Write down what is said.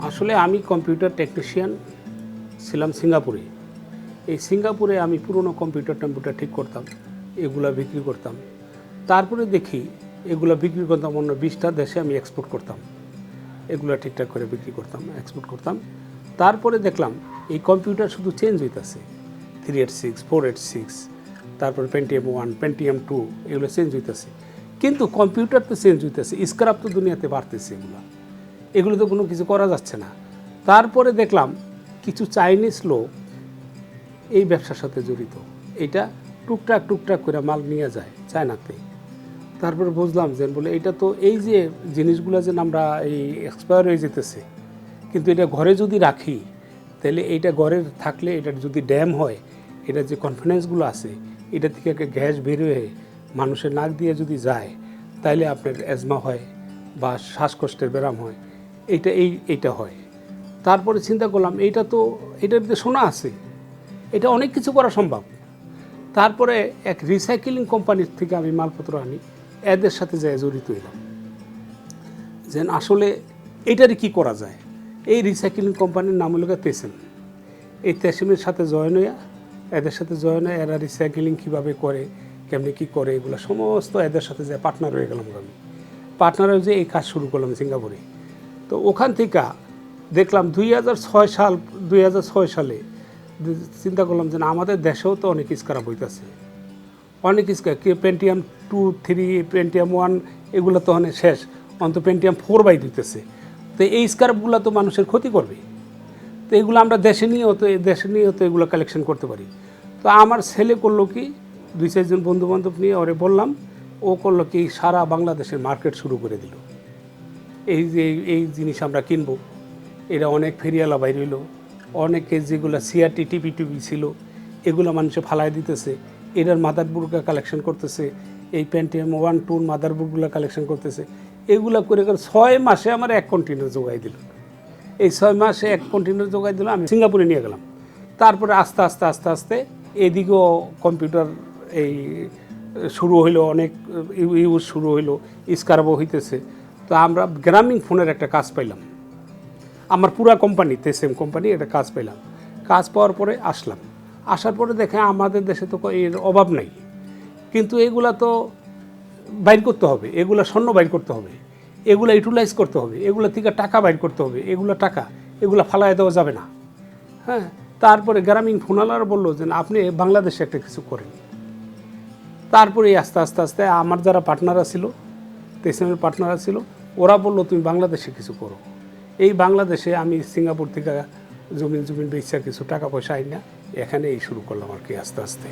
আসলে আমি computer technician ছিলাম সিঙ্গাপুরে। এই সিঙ্গাপুরে আমি পুরনো কম্পিউটার ঠিক করতাম, এগুলা বিক্রি করতাম। তারপরে দেখি এগুলা বিক্রি করতাম অন্য 20টা দেশে আমি এক্সপোর্ট করতাম। এগুলা ঠিকঠাক করে বিক্রি করতাম, এক্সপোর্ট করতাম। তারপরে দেখলাম এই কম্পিউটার শুধু চেঞ্জ হইতেছে, 386, 486, তারপরে পেন্টিয়াম 1, পেন্টিয়াম 2, এগুলো চেঞ্জ হইতেছে। কিন্তু কম্পিউটার তো চেঞ্জ হইতেছে, স্ক্র্যাপ তো দুনিয়াতে বাড়তেছে, এগুলো তো কোনো কিছু করা যাচ্ছে না। তারপরে দেখলাম কিছু চাইনিজ লোক এই ব্যবসার সাথে জড়িত, এটা টুকটাক করে মাল নিয়ে যায় চায়নাতে। তারপরে বুঝলাম যে বলে এটা তো এই যে জিনিসগুলো যে আমরা এই এক্সপায়ার হয়ে যেতেছে, কিন্তু এটা ঘরে যদি রাখি তাহলে এইটা ঘরে থাকলে এটা যদি ড্যাম হয়, এটা যে কনফিডেন্সগুলো আছে এটা থেকে একটা গ্যাস বের হয়ে মানুষের নাক দিয়ে যদি যায় তাহলে আপনার অ্যাজমা হয় বা শ্বাসকষ্টের ব্যায়াম হয়, এইটা হয়। তারপরে চিন্তা করলাম এটার ভিতরে শোনা আছে, এটা অনেক কিছু করা সম্ভব। তারপরে এক রিসাইকেলিং কোম্পানির থেকে আমি মালপত্র আনি, এদের সাথে যায় জড়িত হলাম যে আসলে এইটারে কি করা যায়। এই রিসাইকেলিং কোম্পানির নাম হলো তেসেম। এই তেসেমের সাথে জয়েন হইয়া, এদের সাথে জয়েন হয়ে এরা রিসাইকেলিং কীভাবে করে, কেমনি কী করে, এগুলো সমস্ত এদের সাথে যায় পার্টনার হয়ে গেলাম। আমি পার্টনার হয়ে যে এই কাজ শুরু করলাম সিঙ্গাপুরে। তো ওখান থেকে দেখলাম 2006 সালে চিন্তা করলাম যে আমাদের দেশেও তো অনেক স্ক্র্যাপ হইতেছে, অনেক স্ক্র্যাপ, পেন্টিয়াম 2, 3, পেন্টিয়াম 1 এগুলো তো অনেক শেষ, অন্তত পেন্টিয়াম 4 বাই দিতেছে। তো এই স্ক্র্যাপগুলো তো মানুষের ক্ষতি করবে। তো এগুলো আমরা দেশে নিয়েও তো এগুলো কালেকশন করতে পারি। তো আমার ছেলে করলো কি, 2-4 জন বন্ধুবান্ধব নিয়ে ওরে বললাম, ও করলো কি সারা বাংলাদেশের মার্কেট শুরু করে দিল। এই যে এই জিনিস আমরা কিনবো, এটা অনেক ফেরিয়ালা বাইর হইলো, অনেকে যেগুলো সিআরটি টিপি ছিল এগুলো মানুষে ফালাই দিতেছে, এটার মাদারবোর্ডগুলো কালেকশন করতেছে, এই পেন্টিয়াম 1, 2 মাদারবোর্ডগুলো কালেকশন করতেছে। এগুলো করে 6 মাসে আমার 1 কন্টেনার জোগাই দিল। এই 6 মাসে 1 কন্টেনার জোগাই দিল, আমি সিঙ্গাপুরে নিয়ে গেলাম। তারপরে আস্তে আস্তে এদিকেও কম্পিউটার এই শুরু হইলো, অনেক ইউজ শুরু হইলো, স্ক্র্যাপও হইতেছে। তো আমরা গ্রামীণ ফোনের একটা কাজ পাইলাম, আমার পুরা কোম্পানিতে সেম কোম্পানি একটা কাজ পেলাম। কাজ পাওয়ার পরে আসার পরে দেখে আমাদের দেশে তো এর অভাব নাই, কিন্তু এগুলা তো বাইর করতে হবে, এগুলা স্বর্ণ বাইর করতে হবে, এগুলা ইউটিলাইজ করতে হবে, এগুলা থেকে টাকা বাইর করতে হবে, এগুলা ফালাই দেওয়া যাবে না। হ্যাঁ, তারপরে গ্রামীণ ফোনালারা বললো যে আপনি বাংলাদেশে একটা কিছু করেন। তারপরে আস্তে আমার যারা পার্টনাররা ছিল, তেসেমের পার্টনাররা ছিল, ওরা বললো তুমি বাংলাদেশে কিছু করো। এই বাংলাদেশে আমি সিঙ্গাপুর থেকে জমিন বেচা কিছু টাকা পয়সা আই না, এখানে এই শুরু করলাম আর কি আস্তে আস্তে।